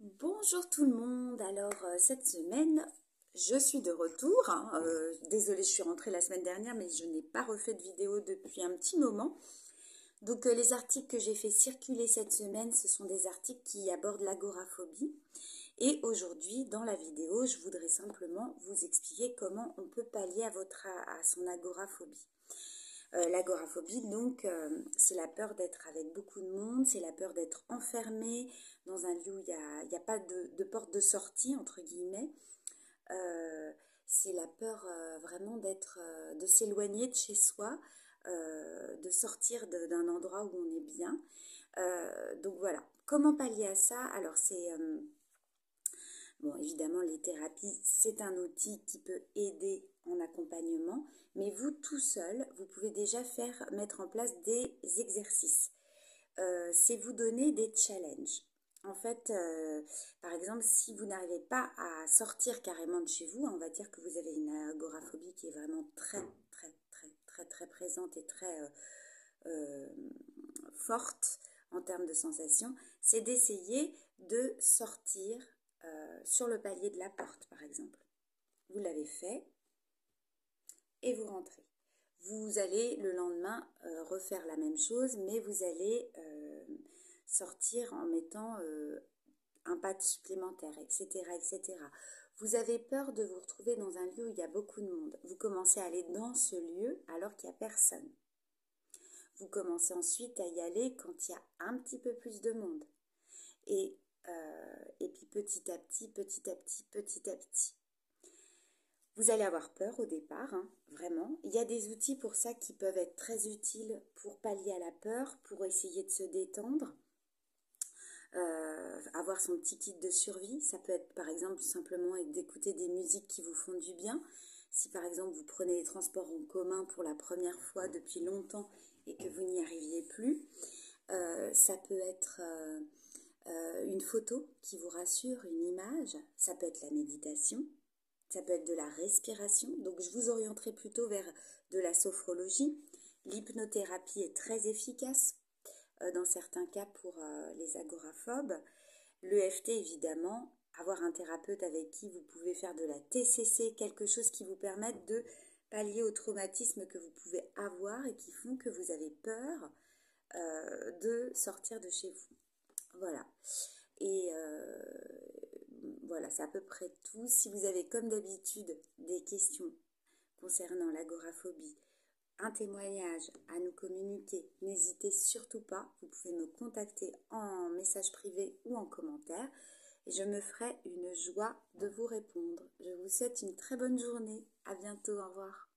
Bonjour tout le monde, alors cette semaine je suis de retour, désolée je suis rentrée la semaine dernière mais je n'ai pas refait de vidéo depuis un petit moment. Donc les articles que j'ai fait circuler cette semaine ce sont des articles qui abordent l'agoraphobie. Et aujourd'hui dans la vidéo je voudrais simplement vous expliquer comment on peut pallier à son agoraphobie. L'agoraphobie, donc, c'est la peur d'être avec beaucoup de monde, c'est la peur d'être enfermé dans un lieu où il n'y a pas de porte de sortie, entre guillemets. C'est la peur vraiment de s'éloigner de chez soi, de sortir d'un endroit où on est bien. Donc voilà, comment pallier à ça? Alors c'est... Bon, évidemment, les thérapies, c'est un outil qui peut aider en accompagnement, mais vous tout seul, vous pouvez déjà mettre en place des exercices. C'est vous donner des challenges. En fait, par exemple, si vous n'arrivez pas à sortir carrément de chez vous, on va dire que vous avez une agoraphobie qui est vraiment très présente et très forte en termes de sensations, c'est d'essayer de sortir sur le palier de la porte, par exemple. Vous l'avez fait et vous rentrez. Vous allez le lendemain refaire la même chose, mais vous allez sortir en mettant un pas supplémentaire, etc., etc. Vous avez peur de vous retrouver dans un lieu où il y a beaucoup de monde. Vous commencez à aller dans ce lieu alors qu'il n'y a personne. Vous commencez ensuite à y aller quand il y a un petit peu plus de monde. Et puis petit à petit. Vous allez avoir peur au départ, vraiment. Il y a des outils pour ça qui peuvent être très utiles pour pallier à la peur, pour essayer de se détendre. Avoir son petit kit de survie, ça peut être par exemple simplement d'écouter des musiques qui vous font du bien. Si par exemple vous prenez les transports en commun pour la première fois depuis longtemps et que vous n'y arriviez plus, ça peut être une photo qui vous rassure, une image, ça peut être la méditation, ça peut être de la respiration, donc je vous orienterai plutôt vers de la sophrologie. L'hypnothérapie est très efficace dans certains cas pour les agoraphobes. L'EFT évidemment, avoir un thérapeute avec qui vous pouvez faire de la TCC, quelque chose qui vous permette de pallier au traumatisme que vous pouvez avoir et qui font que vous avez peur de sortir de chez vous. Voilà. Et voilà, c'est à peu près tout. Si vous avez comme d'habitude des questions concernant l'agoraphobie, un témoignage à nous communiquer, n'hésitez surtout pas. Vous pouvez me contacter en message privé ou en commentaire. Et je me ferai une joie de vous répondre. Je vous souhaite une très bonne journée. À bientôt. Au revoir.